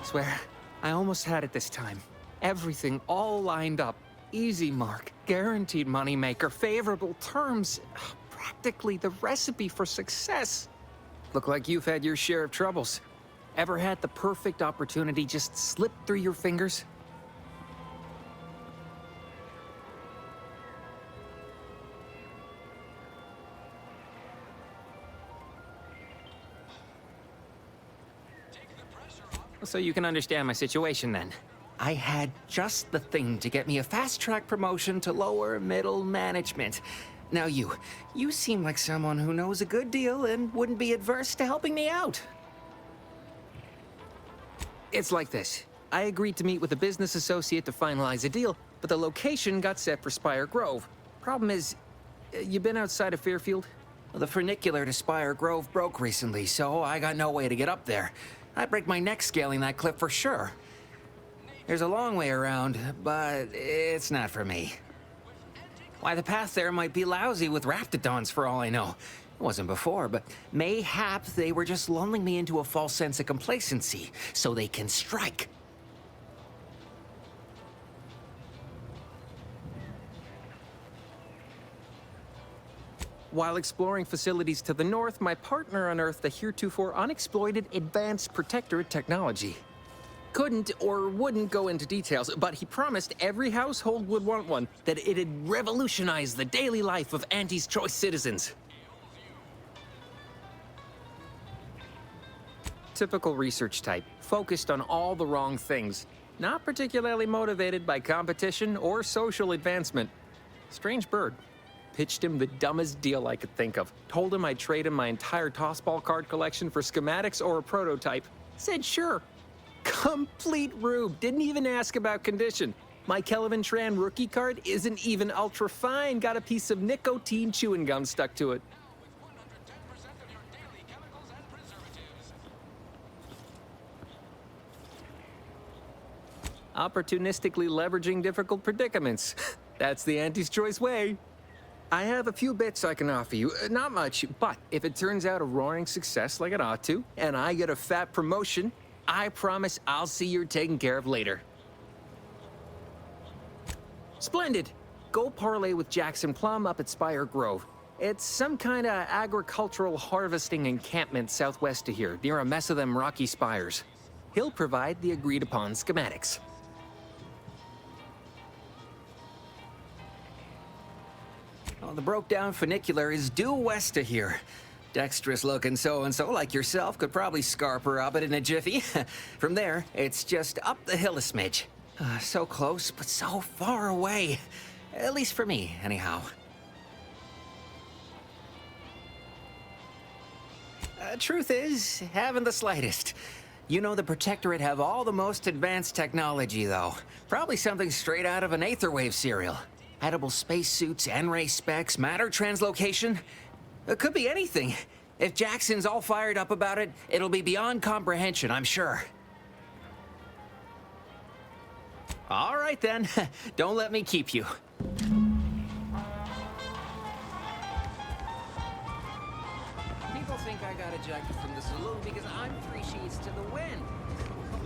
Swear, I almost had it this time. Everything all lined up. Easy mark, guaranteed moneymaker, favorable terms. Practically the recipe for success. Look like you've had your share of troubles. Ever had the perfect opportunity just slip through your fingers? So you can understand my situation then. I had just the thing to get me a fast-track promotion to lower middle management. Now you seem like someone who knows a good deal and wouldn't be adverse to helping me out. It's like this. I agreed to meet with a business associate to finalize a deal, but the location got set for Spire Grove. Problem is, you been outside of Fairfield? Well, the funicular to Spire Grove broke recently, so I got no way to get up there. I'd break my neck scaling that cliff for sure. There's a long way around, but it's not for me. Why, the path there might be lousy with raptidons for all I know. It wasn't before, but mayhap they were just lulling me into a false sense of complacency so they can strike. While exploring facilities to the north, my partner unearthed a heretofore unexploited advanced protectorate technology. Couldn't or wouldn't go into details, but he promised every household would want one, that it'd revolutionize the daily life of Auntie's Choice citizens. Typical research type, focused on all the wrong things. Not particularly motivated by competition or social advancement. Strange bird. Pitched him the dumbest deal I could think of. Told him I'd trade him my entire tossball card collection for schematics or a prototype. Said sure. Complete rube. Didn't even ask about condition. My Kelvin Tran rookie card isn't even ultra fine. Got a piece of nicotine chewing gum stuck to it. Opportunistically leveraging difficult predicaments. That's the Auntie's Choice way. I have a few bits I can offer you. Not much, but if it turns out a roaring success like it ought to, and I get a fat promotion, I promise I'll see you're taken care of later. Splendid. Go parlay with Jackson Plum up at Spire Grove. It's some kind of agricultural harvesting encampment southwest of here, near a mess of them rocky spires. He'll provide the agreed-upon schematics. Well, the broke-down funicular is due west of here. Dexterous-looking so-and-so like yourself could probably scarp her up it in a jiffy. From there, it's just up the hill a smidge. So close, but so far away. At least for me, anyhow. Truth is, haven't the slightest. You know the Protectorate have all the most advanced technology, though. Probably something straight out of an Aetherwave serial. Edible spacesuits, N-ray specs, matter translocation. It could be anything. If Jackson's all fired up about it, it'll be beyond comprehension, I'm sure. All right, then. Don't let me keep you. People think I got ejected from the saloon because I'm 3 sheets to the wind.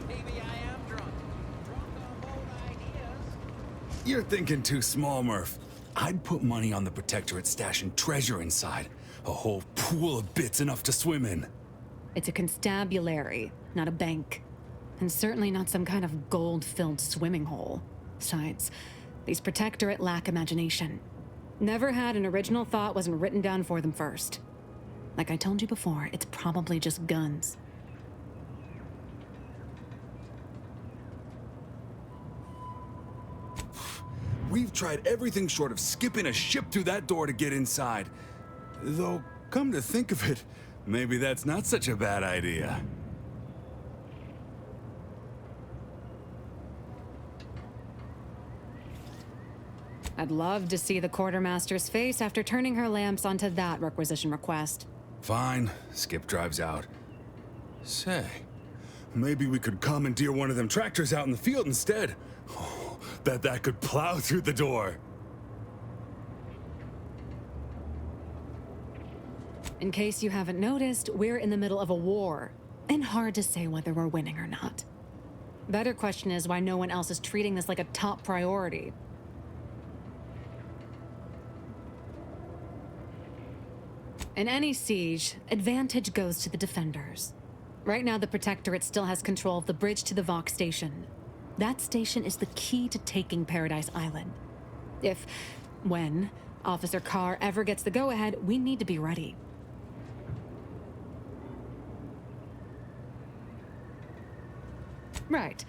Maybe I am drunk. Drunk on bold ideas. You're thinking too small, Murph. I'd put money on the Protectorate stashing treasure inside. A whole pool of bits enough to swim in. It's a constabulary, not a bank. And certainly not some kind of gold-filled swimming hole. Besides, these Protectorate lack imagination. Never had an original thought wasn't written down for them first. Like I told you before, it's probably just guns. We've tried everything short of skipping a ship through that door to get inside. Though, come to think of it, maybe that's not such a bad idea. I'd love to see the quartermaster's face after turning her lamps onto that requisition request. Fine, Skip drives out. Say, maybe we could commandeer one of them tractors out in the field instead. Oh, that could plow through the door. In case you haven't noticed, we're in the middle of a war, and hard to say whether we're winning or not. Better question is why no one else is treating this like a top priority. In any siege, advantage goes to the defenders. Right now, the Protectorate still has control of the bridge to the Vox station. That station is the key to taking Paradise Island. When, Officer Carr ever gets the go-ahead, we need to be ready. Right.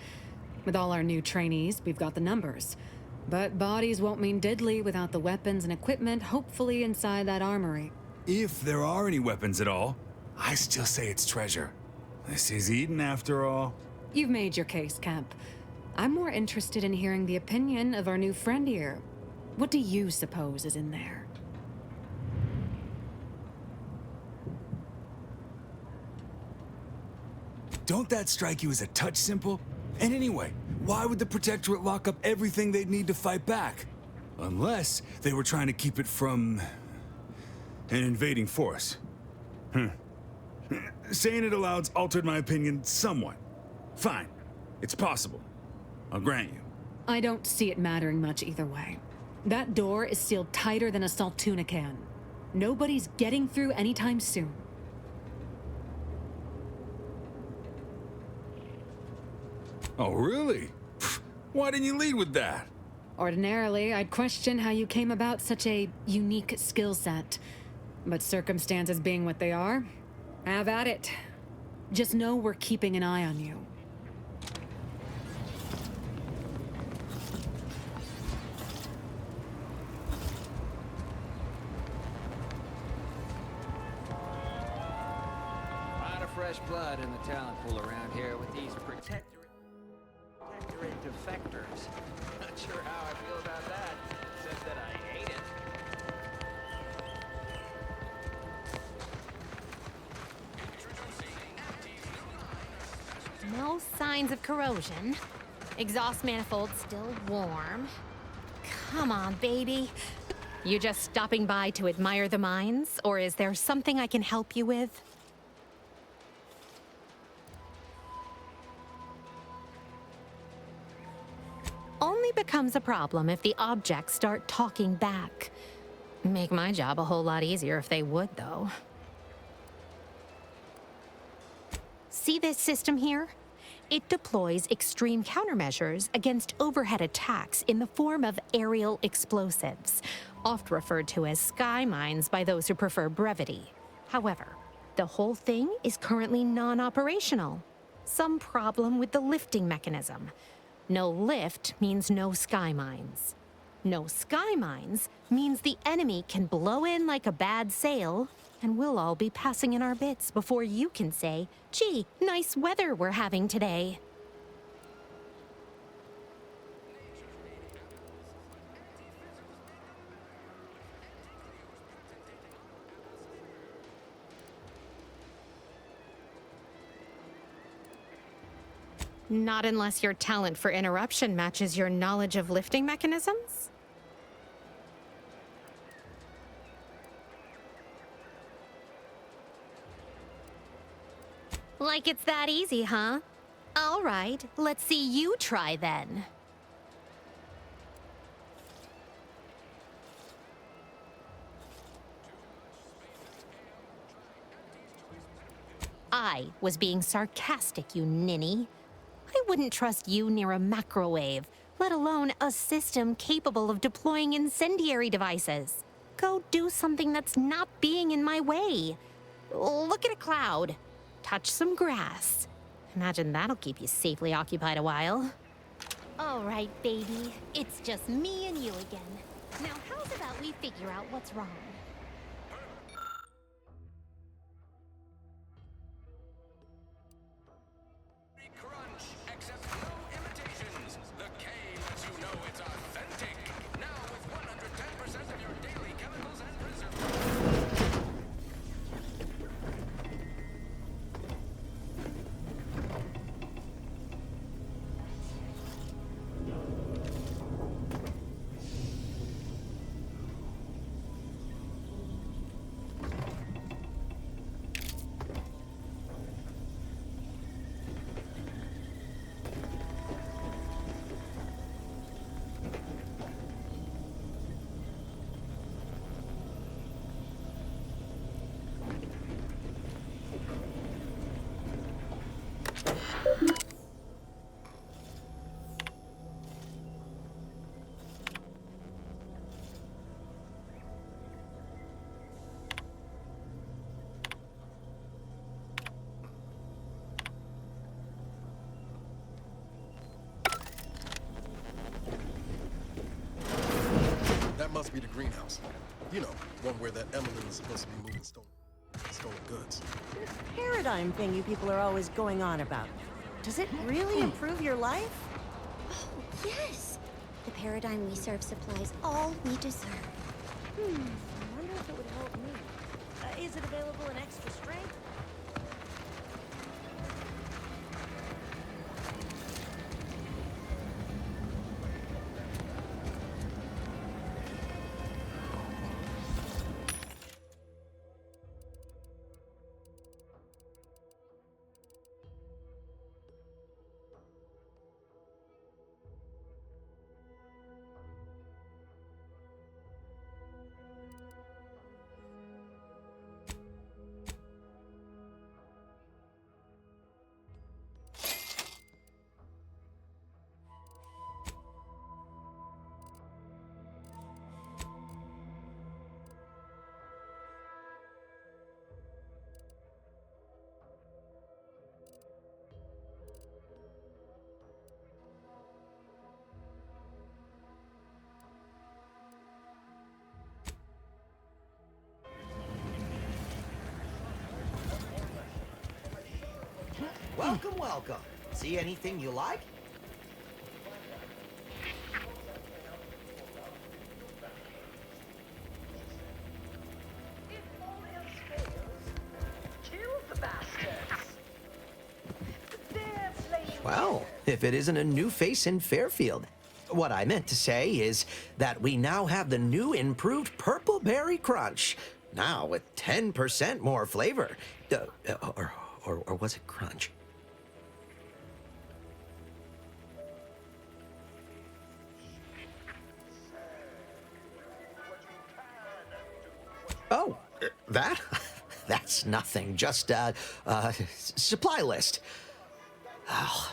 With all our new trainees, we've got the numbers. But bodies won't mean diddly without the weapons and equipment hopefully inside that armory. If there are any weapons at all, I still say it's treasure. This is Eden after all. You've made your case, Cap. I'm more interested in hearing the opinion of our new friend here. What do you suppose is in there? Don't that strike you as a touch simple? And anyway, why would the Protectorate lock up everything they'd need to fight back? Unless they were trying to keep it from an invading force. Saying it aloud's altered my opinion somewhat. Fine. It's possible. I'll grant you. I don't see it mattering much either way. That door is sealed tighter than a salt tuna can. Nobody's getting through anytime soon. Oh, really? Why didn't you lead with that? Ordinarily, I'd question how you came about such a unique skill set. But circumstances being what they are, have at it. Just know we're keeping an eye on you. A lot of fresh blood in the talent pool around here with these protectorate defectors. Not sure how I feel about that, except that I hate it. No signs of corrosion. Exhaust manifold still warm. Come on, baby. You just stopping by to admire the mines, or is there something I can help you with? Only becomes a problem if the objects start talking back. Make my job a whole lot easier if they would, though. See this system here? It deploys extreme countermeasures against overhead attacks in the form of aerial explosives, oft referred to as sky mines by those who prefer brevity. However, the whole thing is currently non-operational. Some problem with the lifting mechanism. No lift means no sky mines. No sky mines means the enemy can blow in like a bad sail, and we'll all be passing in our bits before you can say, "Gee, nice weather we're having today." Not unless your talent for interruption matches your knowledge of lifting mechanisms? Like it's that easy, huh? All right, let's see you try then. I was being sarcastic, you ninny. I wouldn't trust you near a macrowave, let alone a system capable of deploying incendiary devices. Go do something that's not being in my way. Look at a cloud. Touch some grass. Imagine that'll keep you safely occupied a while. All right, baby. It's just me and you again. Now, how's about we figure out what's wrong? Crunch, accept no imitations. The K lets you know it's authentic. Now with 110% of your daily chemicals and preservatives. be the greenhouse. You know, one where that Emily is supposed to be moving stolen goods. This paradigm thing you people are always going on about. Does it really improve your life? Oh, yes! The paradigm we serve supplies all we deserve. I wonder if it would help me. Is it available in extra strength? Welcome, welcome. See anything you like? Well, if it isn't a new face in Fairfield. What I meant to say is that we now have the new improved Purple Berry Crunch. Now with 10% more flavor. Or was it crunch? Oh, that? That's nothing. Just a supply list. Oh,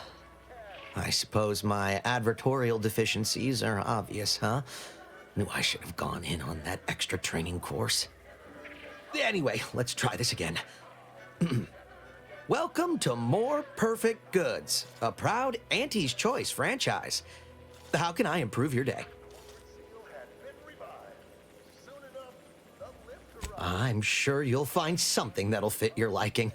I suppose my advertorial deficiencies are obvious, huh? Knew I should have gone in on that extra training course. Anyway, let's try this again. Welcome to More Perfect Goods, a proud Auntie's Choice franchise. How can I improve your day? I'm sure you'll find something that'll fit your liking.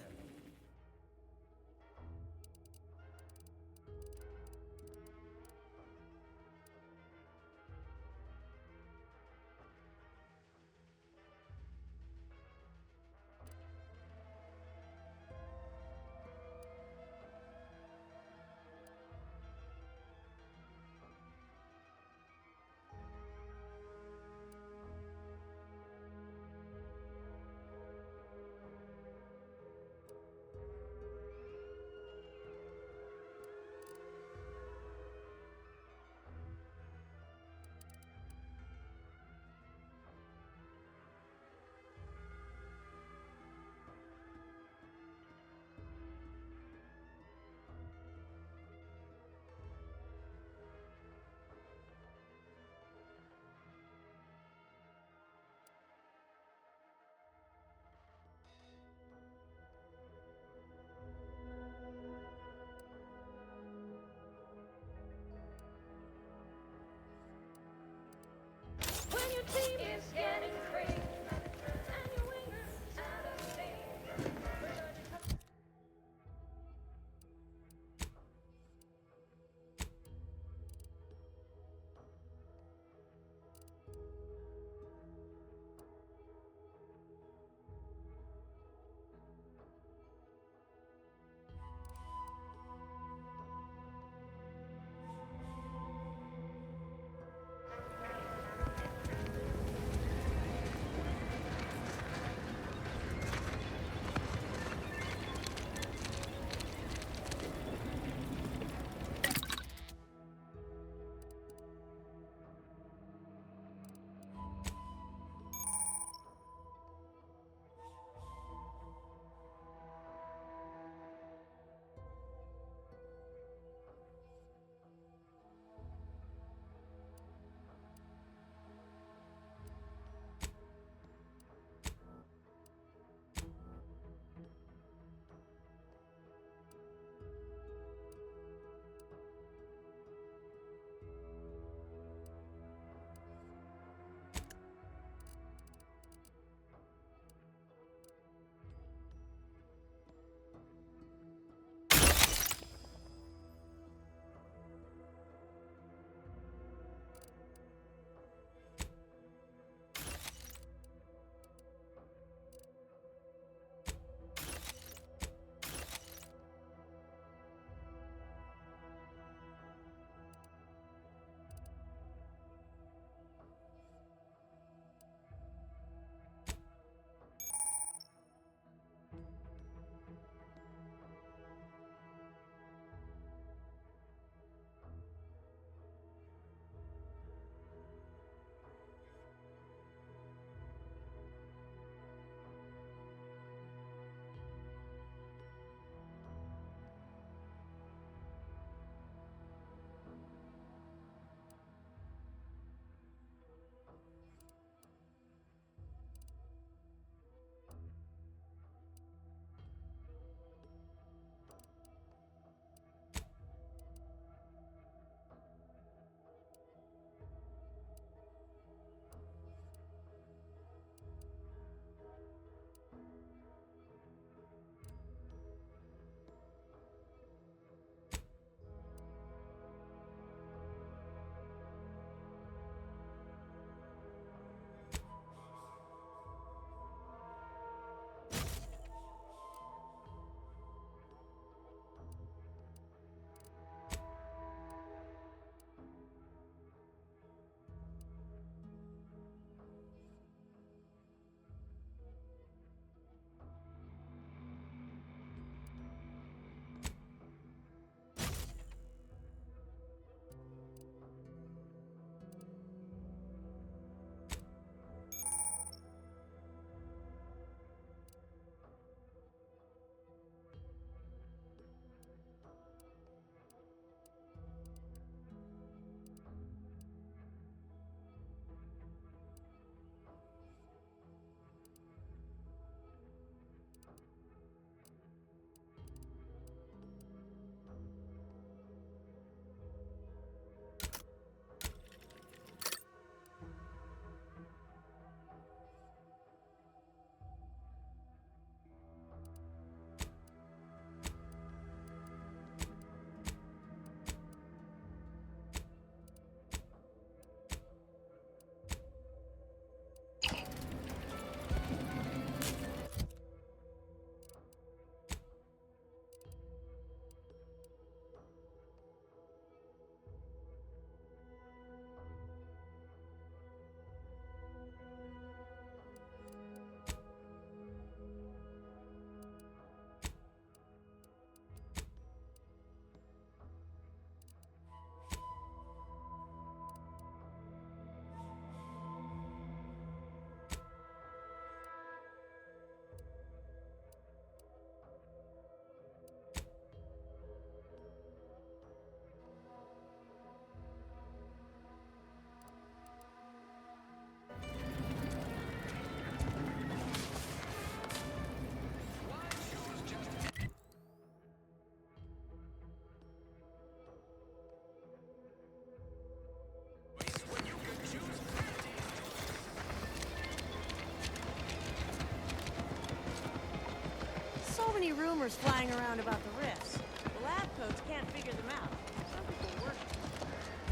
many rumors flying around about the rifts. The lab coats can't figure them out. Some people work.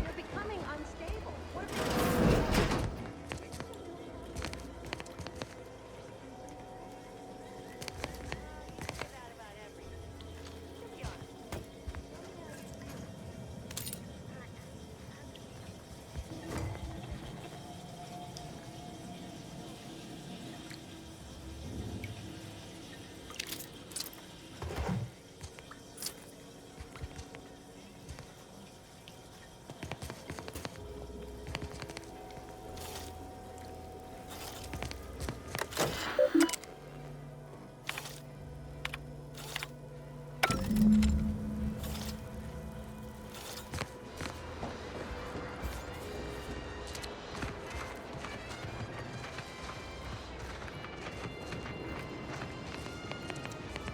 They're becoming unstable. What are they?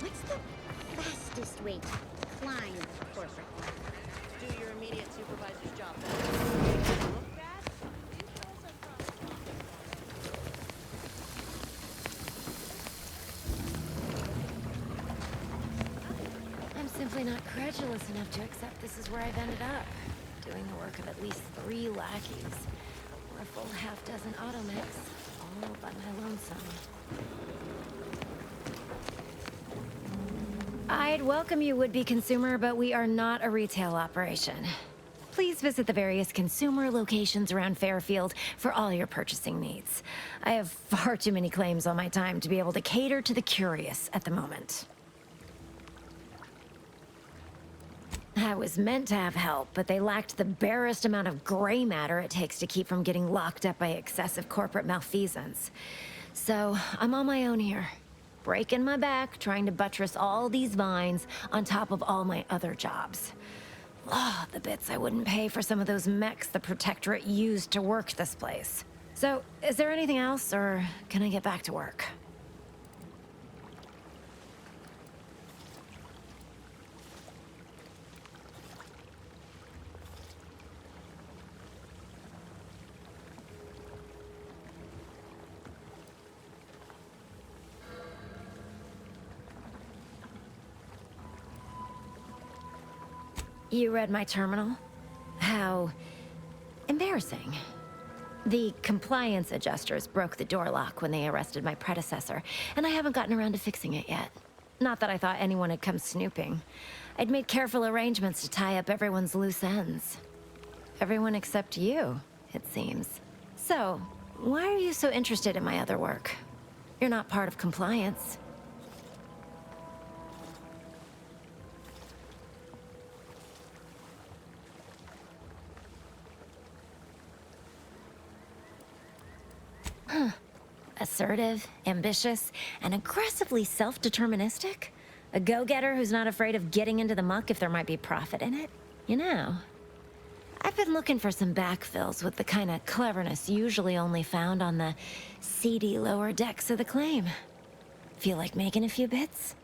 What's the fastest way to climb corporate? Do your immediate supervisor's job better. Look bad? I'm simply not credulous enough to accept this is where I've ended up. Doing the work of at least 3 lackeys. Or a full half-dozen automechs, all by my lonesome. I'd welcome you, would-be consumer, but we are not a retail operation. Please visit the various consumer locations around Fairfield for all your purchasing needs. I have far too many claims on my time to be able to cater to the curious at the moment. I was meant to have help, but they lacked the barest amount of gray matter it takes to keep from getting locked up by excessive corporate malfeasance. So, I'm on my own here. Breaking my back, trying to buttress all these vines on top of all my other jobs. Oh, the bits I wouldn't pay for some of those mechs the Protectorate used to work this place. So, is there anything else, or can I get back to work? You read my terminal? How embarrassing. The compliance adjusters broke the door lock when they arrested my predecessor, and I haven't gotten around to fixing it yet. Not that I thought anyone had come snooping. I'd made careful arrangements to tie up everyone's loose ends. Everyone except you, it seems. So, why are you so interested in my other work? You're not part of compliance. Assertive, ambitious, and aggressively self-deterministic? A go-getter who's not afraid of getting into the muck if there might be profit in it? You know, I've been looking for some backfills with the kind of cleverness usually only found on the seedy lower decks of the claim. Feel like making a few bits?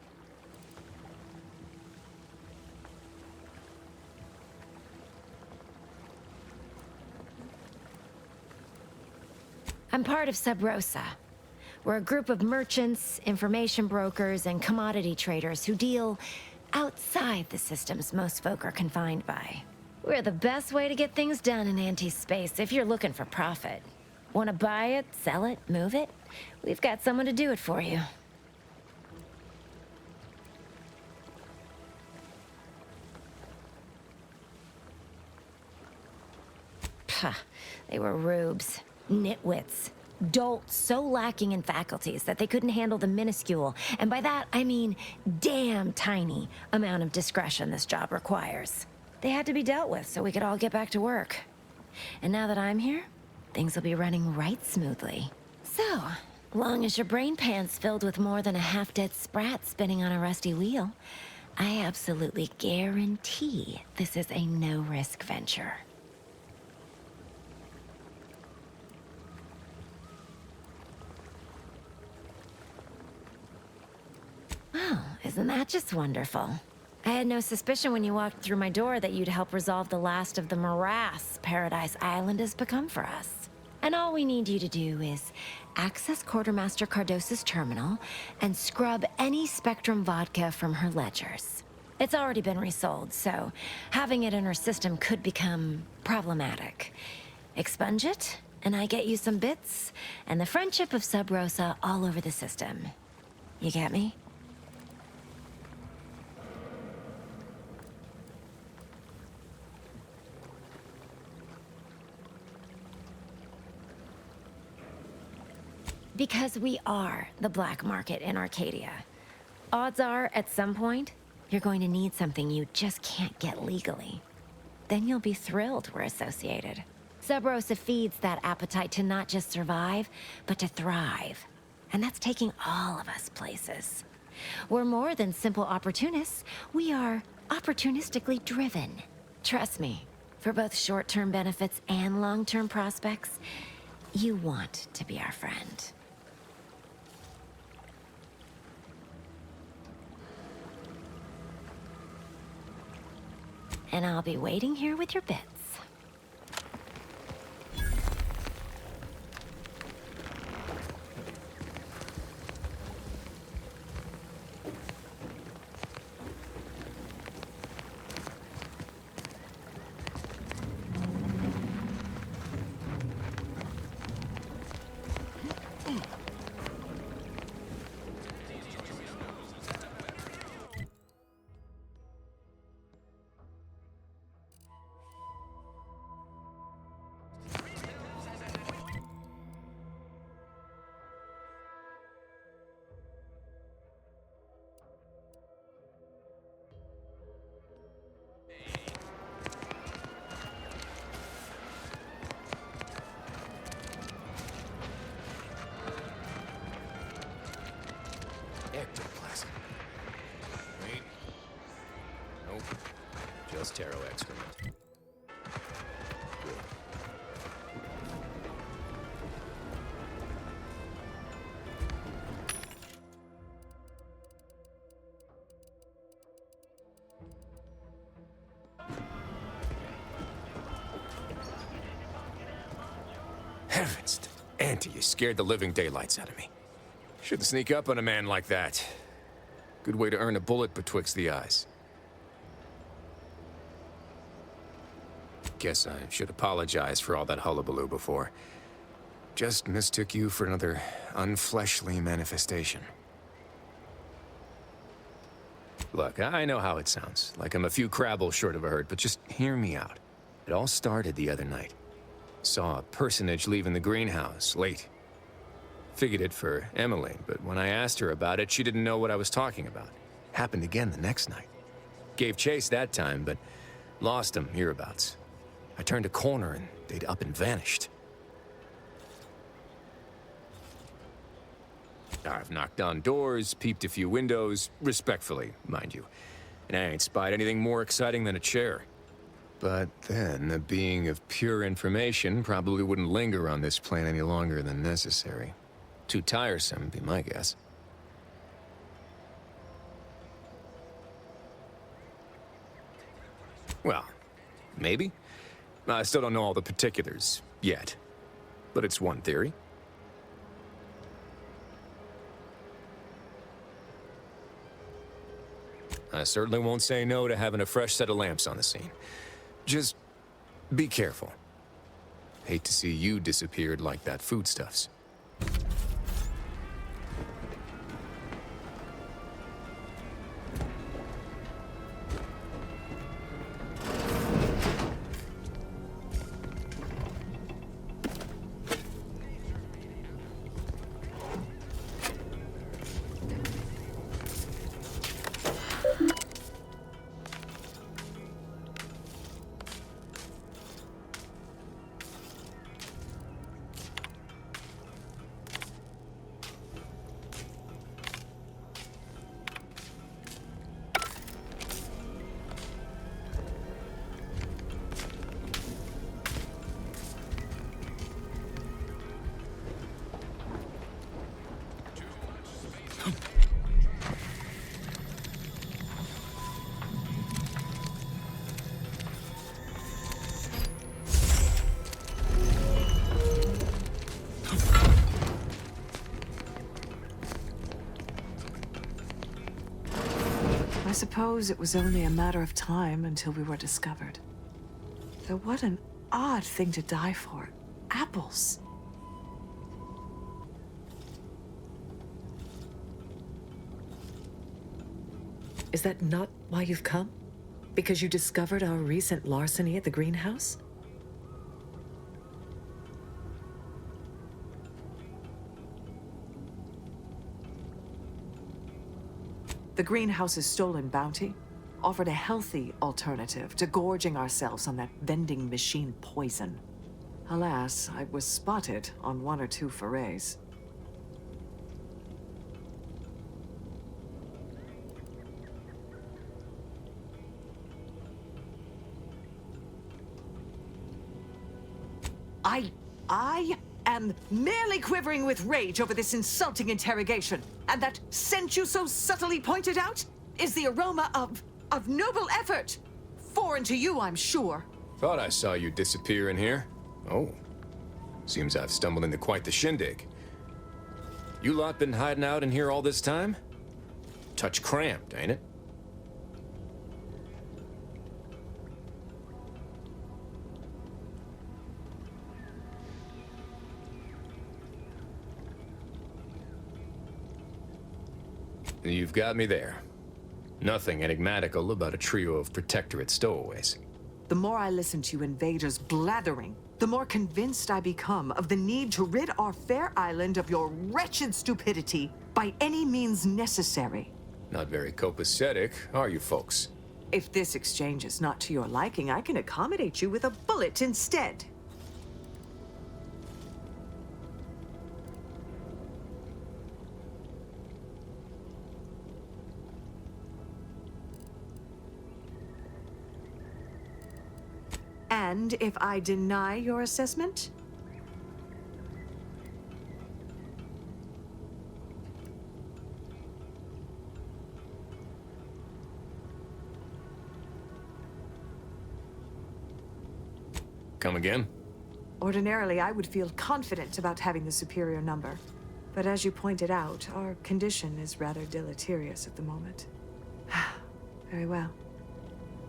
I'm part of Sub Rosa. We're a group of merchants, information brokers, and commodity traders who deal outside the systems most folk are confined by. We're the best way to get things done in anti-space if you're looking for profit. Want to buy it, sell it, move it? We've got someone to do it for you. Pah, they were rubes. Nitwits. Dolts so lacking in faculties that they couldn't handle the minuscule, and by that I mean damn tiny, amount of discretion this job requires. They had to be dealt with so we could all get back to work. And now that I'm here, things will be running right smoothly. So, long as your brain pan's filled with more than a half-dead sprat spinning on a rusty wheel, I absolutely guarantee this is a no-risk venture. Well, isn't that just wonderful? I had no suspicion when you walked through my door that you'd help resolve the last of the morass Paradise Island has become for us. And all we need you to do is access Quartermaster Cardos's terminal and scrub any Spectrum vodka from her ledgers. It's already been resold, so having it in her system could become problematic. Expunge it, and I get you some bits, and the friendship of Sub Rosa all over the system. You get me? Because we are the black market in Arcadia. Odds are, at some point, you're going to need something you just can't get legally. Then you'll be thrilled we're associated. Sub Rosa feeds that appetite to not just survive, but to thrive. And that's taking all of us places. We're more than simple opportunists. We are opportunistically driven. Trust me, for both short-term benefits and long-term prospects, you want to be our friend. And I'll be waiting here with your bits. Ectoplasm. Wait. Nope. Just taro excrement. Good. Heavens, Auntie, you scared the living daylights out of me. Shouldn't sneak up on a man like that. Good way to earn a bullet betwixt the eyes. Guess I should apologize for all that hullabaloo before. Just mistook you for another unfleshly manifestation. Look, I know how it sounds, like I'm a few crabbles short of a hurt, but just hear me out. It all started the other night. Saw a personage leaving the greenhouse, late. Figured it for Emily, but when I asked her about it, she didn't know what I was talking about. Happened again the next night. Gave chase that time, but lost them hereabouts. I turned a corner and they'd up and vanished. I've knocked on doors, peeped a few windows, respectfully, mind you. And I ain't spied anything more exciting than a chair. But then, a being of pure information probably wouldn't linger on this plane any longer than necessary. Too tiresome, be my guess. Well, maybe. I still don't know all the particulars, yet. But it's one theory. I certainly won't say no to having a fresh set of lamps on the scene. Just be careful. Hate to see you disappeared like that foodstuffs. I suppose it was only a matter of time until we were discovered. Though what an odd thing to die for. Apples. Is that not why you've come? Because you discovered our recent larceny at the greenhouse? The greenhouse's stolen bounty offered a healthy alternative to gorging ourselves on that vending machine poison. Alas, I was spotted on 1 or 2 forays. I am merely quivering with rage over this insulting interrogation, and that scent you so subtly pointed out is the aroma of noble effort. Foreign to you, I'm sure. Thought I saw you disappear in here. Oh. Seems I've stumbled into quite the shindig. You lot been hiding out in here all this time? Touch cramped, ain't it? You've got me there. Nothing enigmatical about a trio of Protectorate stowaways. The more I listen to you invaders blathering, the more convinced I become of the need to rid our fair island of your wretched stupidity by any means necessary. Not very copacetic, are you folks? If this exchange is not to your liking, I can accommodate you with a bullet instead. And if I deny your assessment? Come again? Ordinarily, I would feel confident about having the superior number. But as you pointed out, our condition is rather deleterious at the moment. Very well.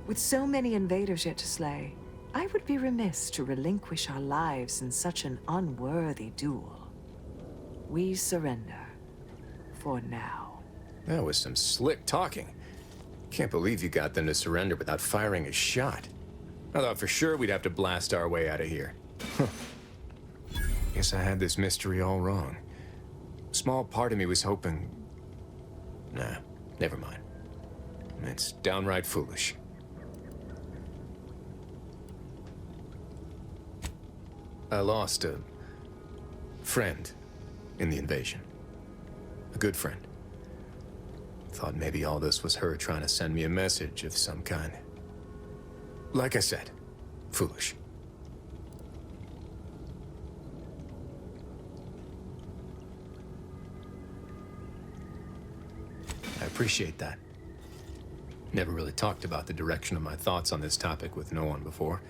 With so many invaders yet to slay, I would be remiss to relinquish our lives in such an unworthy duel. We surrender. For now. That was some slick talking. Can't believe you got them to surrender without firing a shot. I thought for sure we'd have to blast our way out of here. Guess I had this mystery all wrong. Small part of me was hoping... Nah, never mind. It's downright foolish. I lost a friend in the invasion. A good friend. Thought maybe all this was her trying to send me a message of some kind. Like I said, foolish. I appreciate that. Never really talked about the direction of my thoughts on this topic with no one before.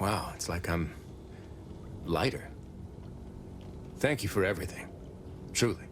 Wow, it's like I'm lighter. Thank you for everything. Truly.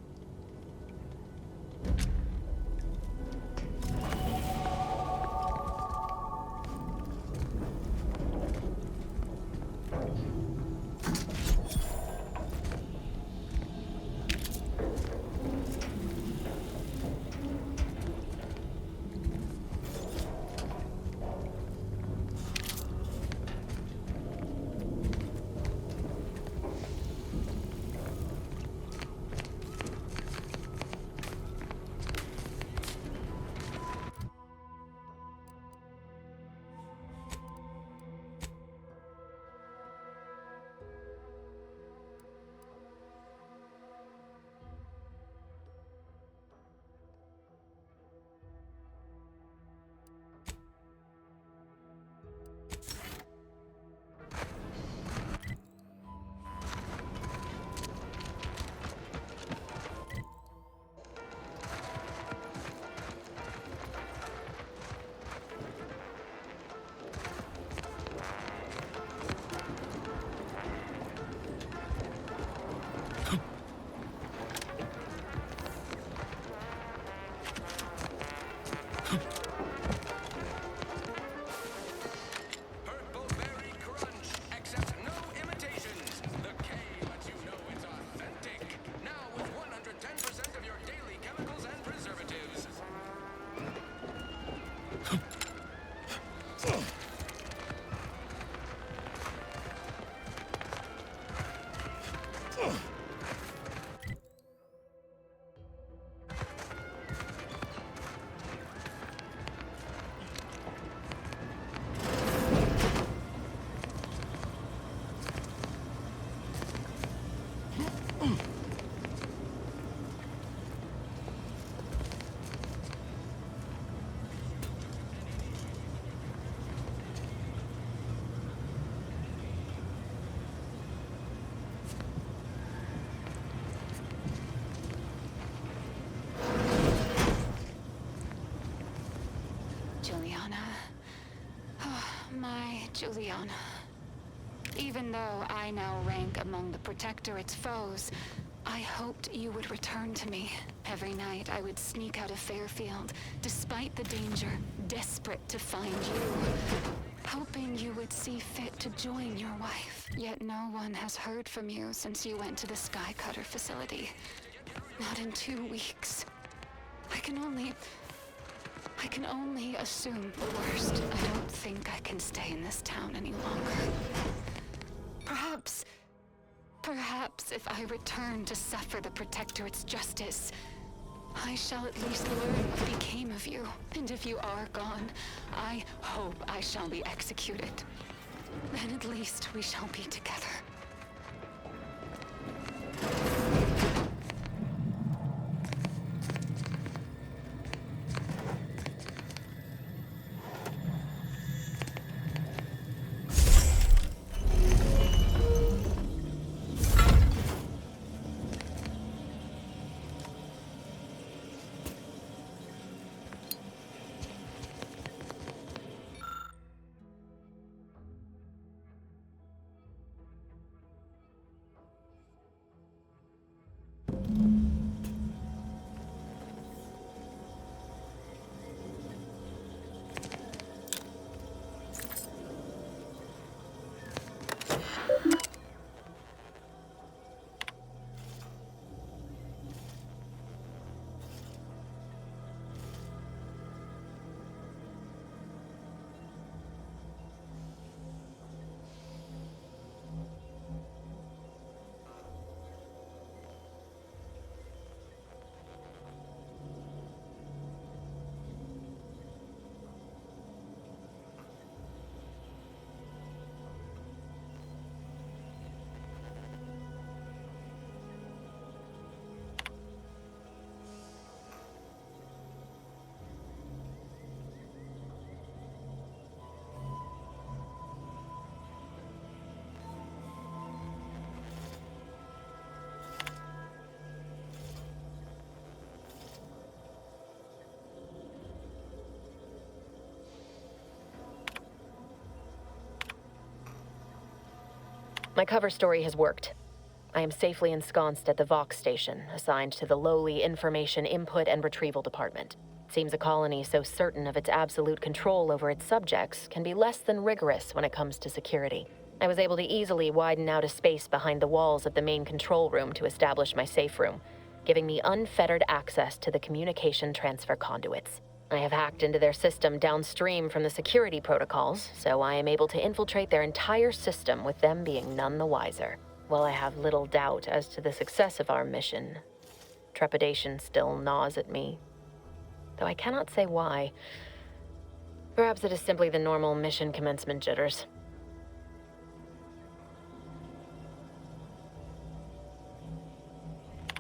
Juliana. Oh, my Juliana. Even though I now rank among the Protectorate's foes, I hoped you would return to me. Every night I would sneak out of Fairfield, despite the danger, desperate to find you. Hoping you would see fit to join your wife. Yet no one has heard from you since you went to the Skycutter facility. Not in 2 weeks. I can only assume the worst. I don't think I can stay in this town any longer. Perhaps if I return to suffer the Protectorate's justice, I shall at least learn what became of you. And if you are gone, I hope I shall be executed. Then at least we shall be together. My cover story has worked. I am safely ensconced at the Vox station, assigned to the lowly Information Input and Retrieval Department. Seems a colony so certain of its absolute control over its subjects can be less than rigorous when it comes to security. I was able to easily widen out a space behind the walls of the main control room to establish my safe room, giving me unfettered access to the communication transfer conduits. I have hacked into their system downstream from the security protocols, so I am able to infiltrate their entire system with them being none the wiser. While I have little doubt as to the success of our mission, trepidation still gnaws at me, though I cannot say why. Perhaps it is simply the normal mission commencement jitters.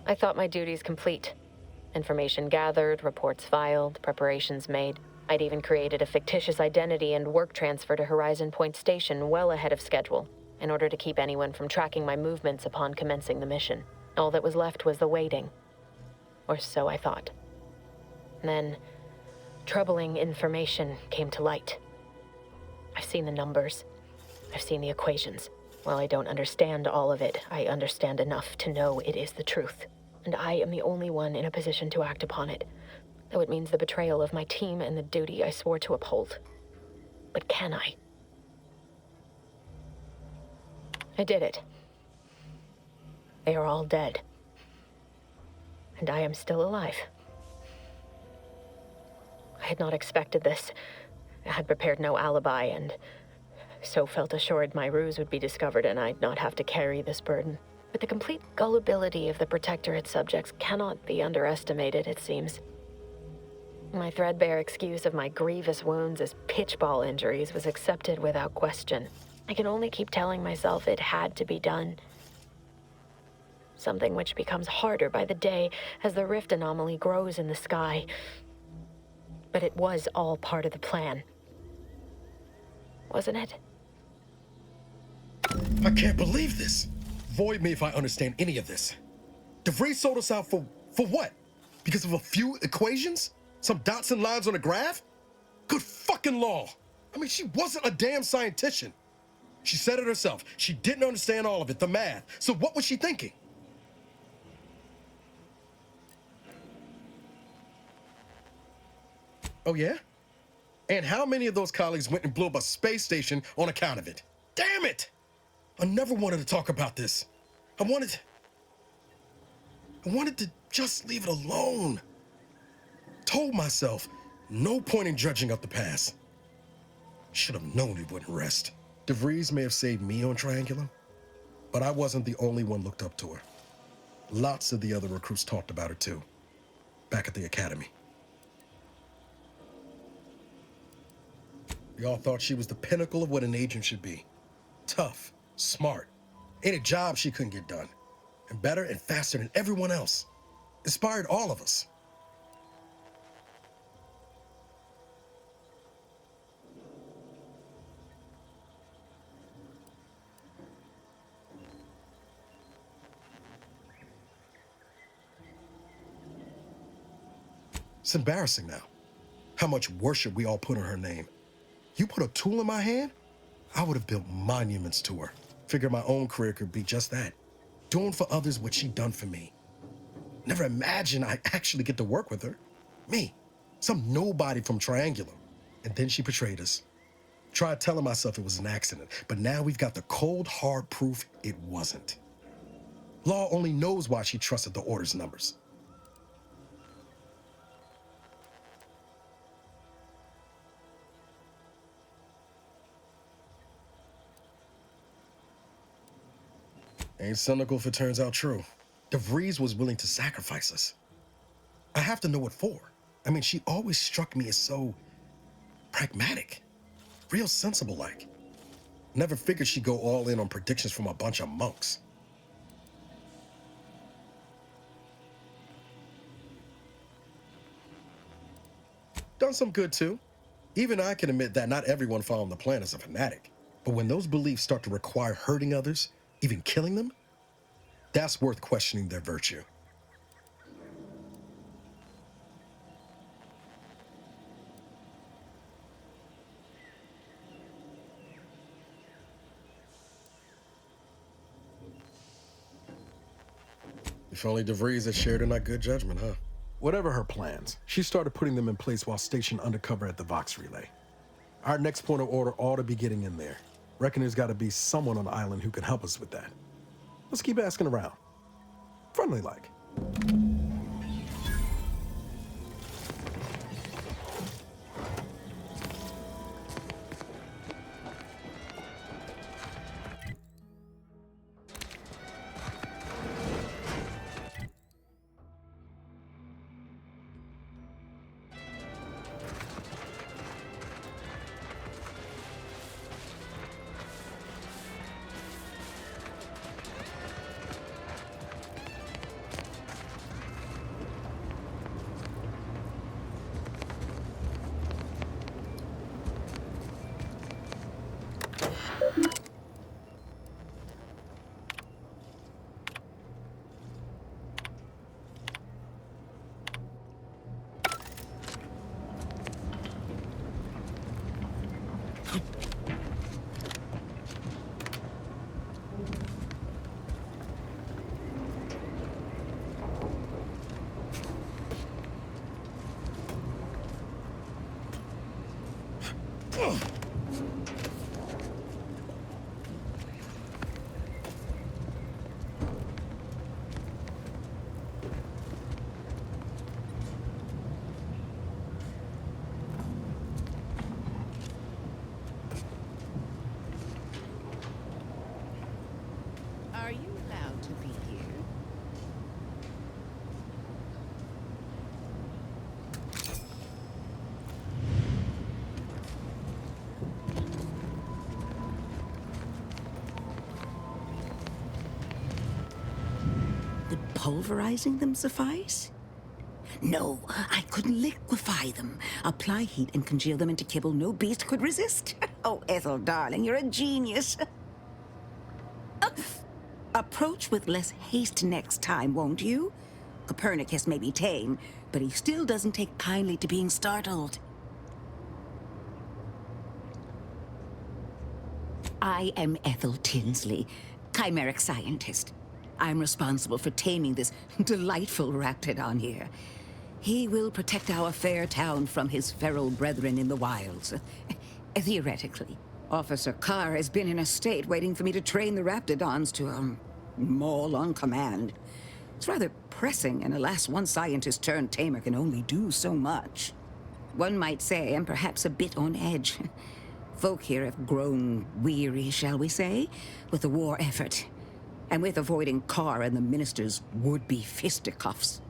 I thought my duties complete. Information gathered, reports filed, preparations made. I'd even created a fictitious identity and work transfer to Horizon Point Station well ahead of schedule, in order to keep anyone from tracking my movements upon commencing the mission. All that was left was the waiting. Or so I thought. Then, troubling information came to light. I've seen the numbers. I've seen the equations. While I don't understand all of it, I understand enough to know it is the truth. And I am the only one in a position to act upon it, though it means the betrayal of my team and the duty I swore to uphold. But can I? I did it. They are all dead. And I am still alive. I had not expected this. I had prepared no alibi, and so felt assured my ruse would be discovered and I'd not have to carry this burden. But the complete gullibility of the Protectorate subjects cannot be underestimated, it seems. My threadbare excuse of my grievous wounds as pitchball injuries was accepted without question. I can only keep telling myself it had to be done. Something which becomes harder by the day as the rift anomaly grows in the sky. But it was all part of the plan. Wasn't it? I can't believe this. Void me if I understand any of this. DeVries sold us out for what? Because of a few equations? Some dots and lines on a graph? Good fucking law. I mean, she wasn't a damn scientician. She said it herself. She didn't understand all of it, the math. So what was she thinking? Oh, yeah? And how many of those colleagues went and blew up a space station on account of it? Damn it! I never wanted to talk about this. I wanted to just leave it alone. Told myself, no point in dredging up the past. Should have known he wouldn't rest. DeVries may have saved me on Triangulum, but I wasn't the only one looked up to her. Lots of the other recruits talked about her too, back at the academy. We all thought she was the pinnacle of what an agent should be. Tough, smart, ain't a job she couldn't get done, and better and faster than everyone else. Inspired all of us. It's embarrassing now, how much worship we all put on her name. You put a tool in my hand, I would have built monuments to her. Figured my own career could be just that. Doing for others what she'd done for me. Never imagined I'd actually get to work with her. Me, some nobody from Triangulum. And then she betrayed us. Tried telling myself it was an accident, but now we've got the cold, hard proof it wasn't. Law only knows why she trusted the orders numbers. Ain't cynical if it turns out true. DeVries was willing to sacrifice us. I have to know what for. I mean, she always struck me as so pragmatic, real sensible-like. Never figured she'd go all in on predictions from a bunch of monks. Done some good too. Even I can admit that not everyone following the plan is a fanatic. But when those beliefs start to require hurting others, even killing them, that's worth questioning their virtue. If only DeVries had shared in that good judgment, huh? Whatever her plans, she started putting them in place while stationed undercover at the Vox Relay. Our next point of order ought to be getting in there. Reckon there's got to be someone on the island who can help us with that. Let's keep asking around. Friendly like. Are you allowed to be here? Would pulverizing them suffice? No, I couldn't liquefy them. Apply heat and congeal them into kibble no beast could resist. Oh, Ethel, darling, you're a genius. Approach with less haste next time, won't you? Copernicus may be tame, but he still doesn't take kindly to being startled. I am Ethel Tinsley, chimeric scientist. I'm responsible for taming this delightful raptidon here. He will protect our fair town from his feral brethren in the wilds. Theoretically. Officer Carr has been in a state waiting for me to train the raptidons to, maul on command. It's rather pressing, and alas, one scientist-turned-tamer can only do so much. One might say I'm perhaps a bit on edge. Folk here have grown weary, shall we say, with the war effort, and with avoiding Carr and the minister's would-be fisticuffs.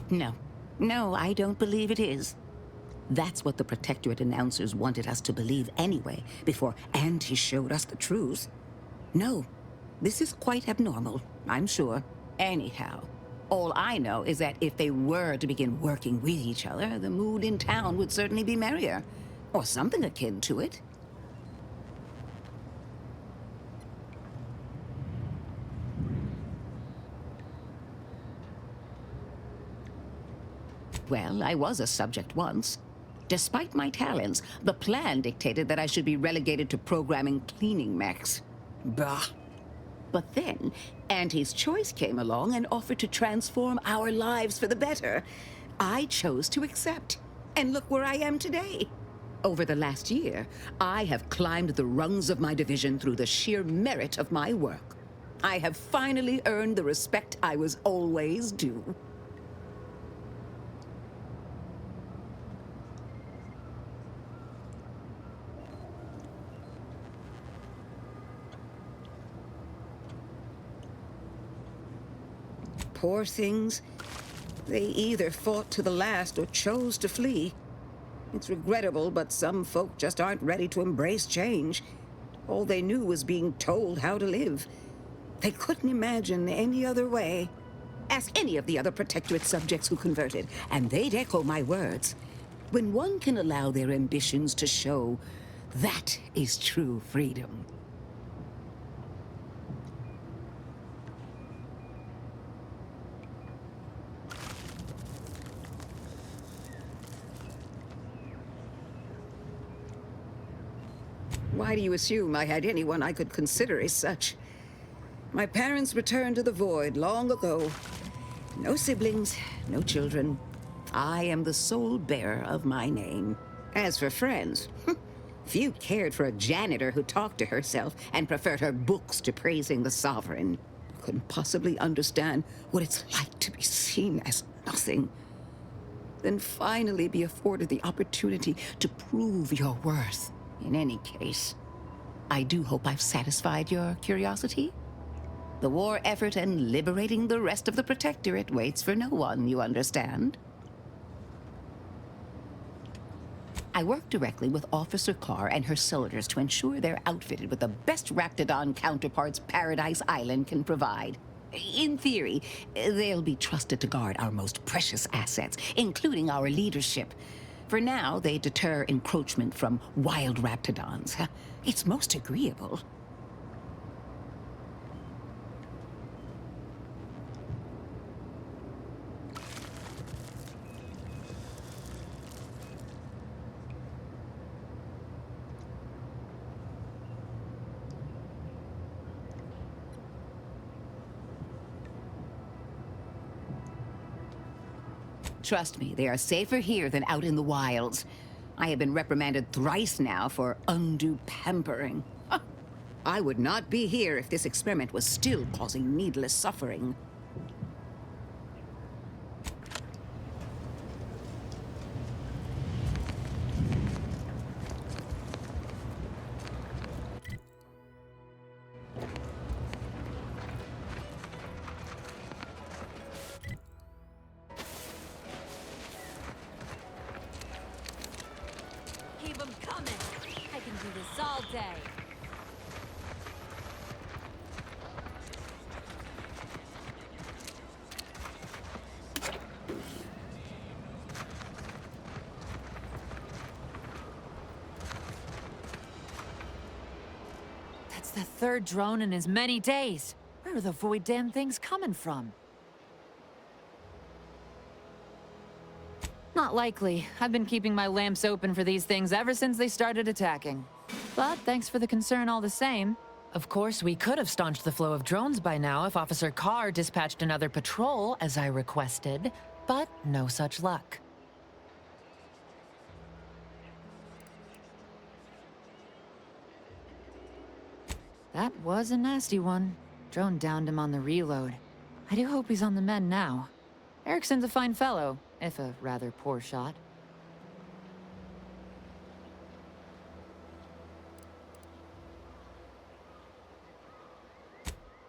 No, I don't believe it is. That's what the Protectorate announcers wanted us to believe anyway, before Auntie showed us the truth. No, this is quite abnormal, I'm sure. Anyhow, all I know is that if they were to begin working with each other, the mood in town would certainly be merrier. Or something akin to it. Well, I was a subject once. Despite my talents, the plan dictated that I should be relegated to programming cleaning mechs. Bah. But then, Auntie's Choice came along and offered to transform our lives for the better. I chose to accept. And look where I am today. Over the last year, I have climbed the rungs of my division through the sheer merit of my work. I have finally earned the respect I was always due. Poor things. They either fought to the last or chose to flee. It's regrettable, but some folk just aren't ready to embrace change. All they knew was being told how to live. They couldn't imagine any other way. Ask any of the other Protectorate subjects who converted, and they'd echo my words. When one can allow their ambitions to show, that is true freedom. Why do you assume I had anyone I could consider as such? My parents returned to the void long ago. No siblings, no children. I am the sole bearer of my name. As for friends, few cared for a janitor who talked to herself and preferred her books to praising the sovereign. Couldn't possibly understand what it's like to be seen as nothing. Then finally be afforded the opportunity to prove your worth. In any case, I do hope I've satisfied your curiosity. The war effort and liberating the rest of the Protectorate waits for no one, you understand? I work directly with Officer Carr and her soldiers to ensure they're outfitted with the best Raptidon counterparts Paradise Island can provide. In theory, they'll be trusted to guard our most precious assets, including our leadership. For now, they deter encroachment from wild Raptidons. It's most agreeable. Trust me, they are safer here than out in the wilds. I have been reprimanded thrice now for undue pampering. I would not be here if this experiment was still causing needless suffering. Keep 'em coming. I can do this all day. That's the third drone in as many days. Where are the void damn things coming from? Not likely. I've been keeping my lamps open for these things ever since they started attacking. But thanks for the concern all the same. Of course, we could have staunched the flow of drones by now if Officer Carr dispatched another patrol, as I requested, but no such luck. That was a nasty one. Drone downed him on the reload. I do hope he's on the mend now. Erickson's a fine fellow, if a rather poor shot.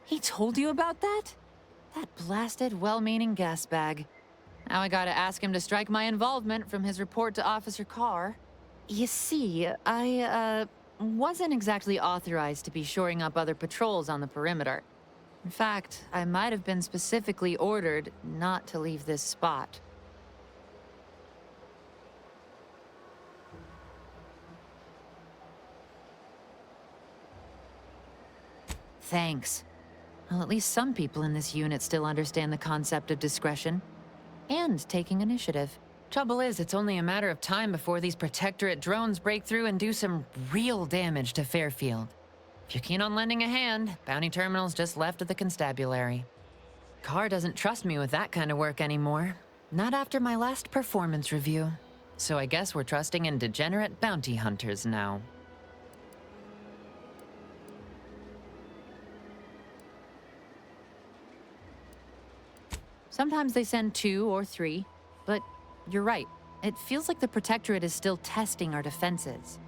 He told you about that? That blasted, well-meaning gas bag. Now I gotta ask him to strike my involvement from his report to Officer Carr. You see, I wasn't exactly authorized to be shoring up other patrols on the perimeter. In fact, I might have been specifically ordered not to leave this spot. Thanks. Well, at least some people in this unit still understand the concept of discretion. And taking initiative. Trouble is, it's only a matter of time before these Protectorate drones break through and do some real damage to Fairfield. If you're keen on lending a hand, bounty terminal's just left of the constabulary. Carr doesn't trust me with that kind of work anymore. Not after my last performance review. So I guess we're trusting in degenerate bounty hunters now. Sometimes they send 2 or 3, but you're right. It feels like the Protectorate is still testing our defenses.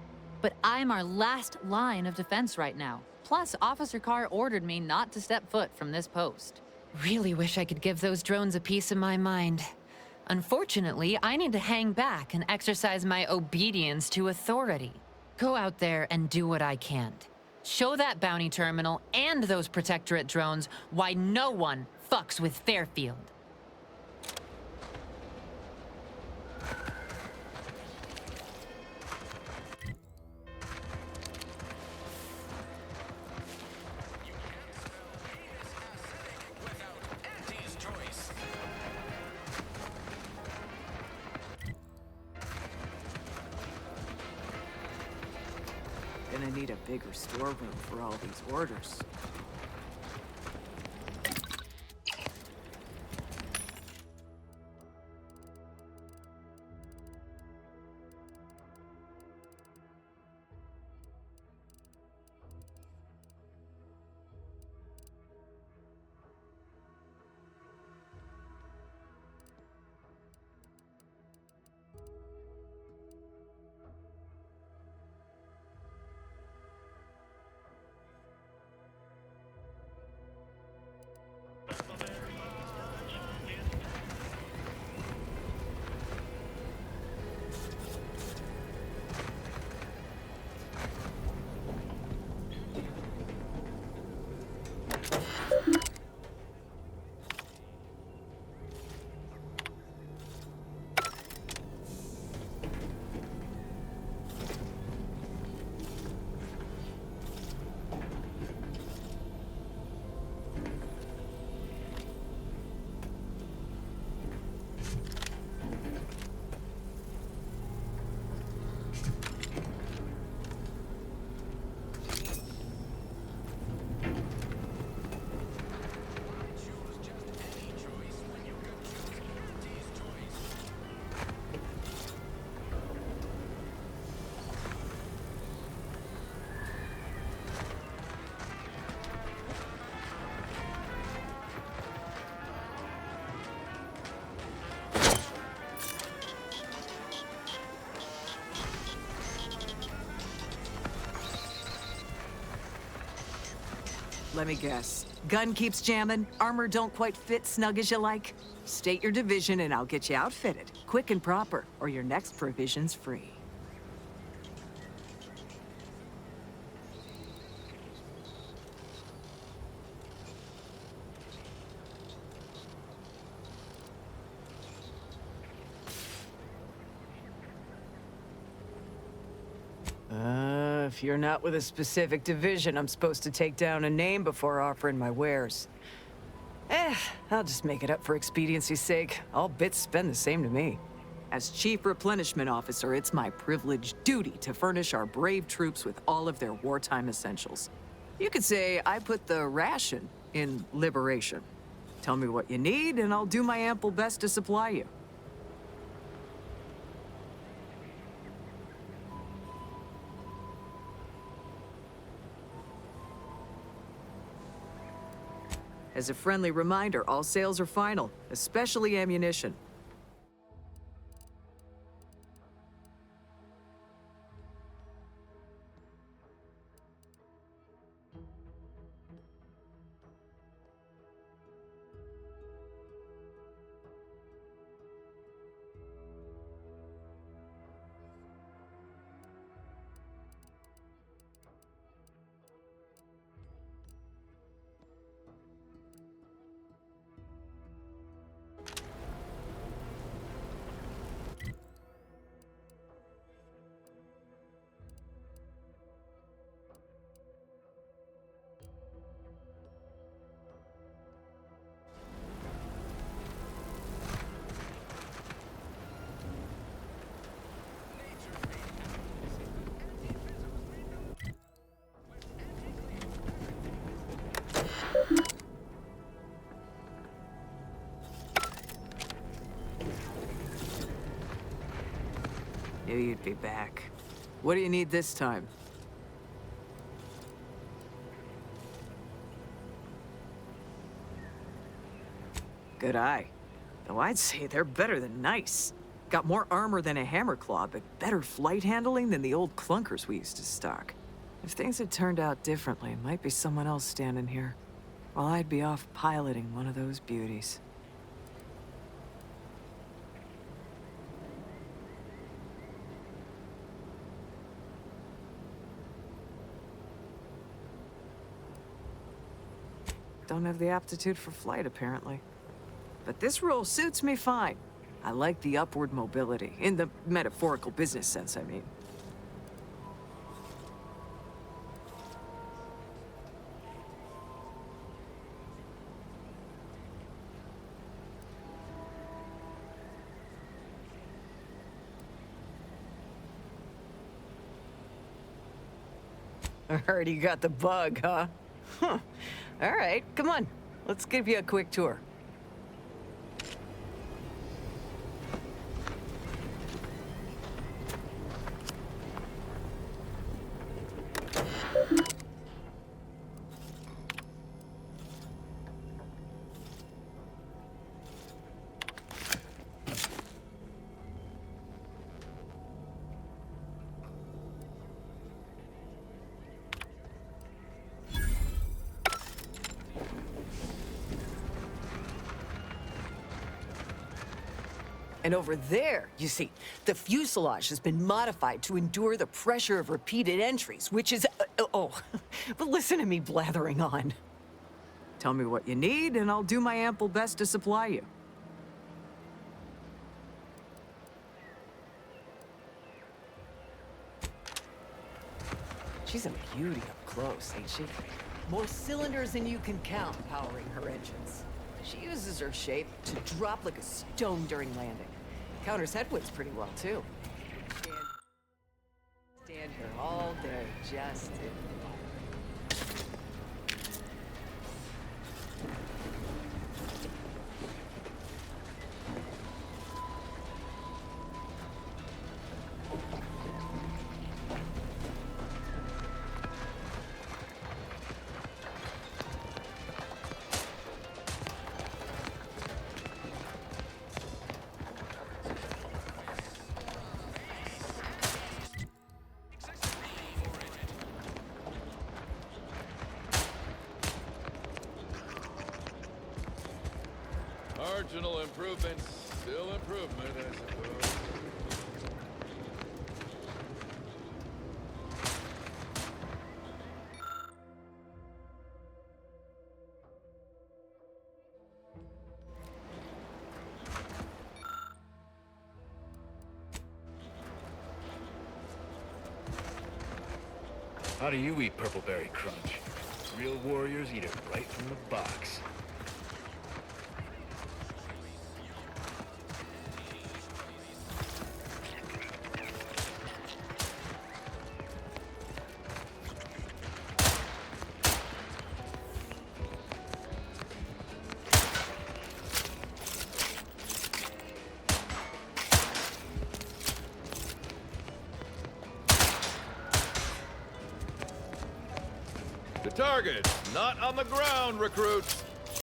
But I'm our last line of defense right now. Plus, Officer Carr ordered me not to step foot from this post. Really wish I could give those drones a piece of my mind. Unfortunately, I need to hang back and exercise my obedience to authority. Go out there and do what I can't. Show that bounty terminal and those Protectorate drones why no one fucks with Fairfield. Gonna need a bigger storeroom for all these orders. Let me guess. Gun keeps jamming, armor don't quite fit snug as you like. State your division and I'll get you outfitted, quick and proper, or your next provision's free. If you're not with a specific division, I'm supposed to take down a name before offering my wares. I'll just make it up for expediency's sake. All bits spend the same to me. As Chief Replenishment Officer, it's my privileged duty to furnish our brave troops with all of their wartime essentials. You could say I put the ration in liberation. Tell me what you need, and I'll do my ample best to supply you. As a friendly reminder, all sales are final, especially ammunition. Knew you'd be back. What do you need this time? Good eye. Though I'd say they're better than nice. Got more armor than a hammerclaw, but better flight handling than the old clunkers we used to stock. If things had turned out differently, might be someone else standing here, while I'd be off piloting one of those beauties. Don't have the aptitude for flight, apparently. But this role suits me fine. I like the upward mobility, in the metaphorical business sense, I mean. I heard you got the bug, huh? Huh. All right, come on. Let's give you a quick tour. And over there, you see, the fuselage has been modified to endure the pressure of repeated entries, which is... but listen to me blathering on. Tell me what you need, and I'll do my ample best to supply you. She's a beauty up close, ain't she? More cylinders than you can count powering her engines. She uses her shape to drop like a stone during landing. Counters headwinds pretty well, too. Stand here all day, just in Marginal improvement, still improvement, I suppose. How do you eat Purpleberry Crunch? Real warriors eat it right from the box. target, not on the ground, recruits.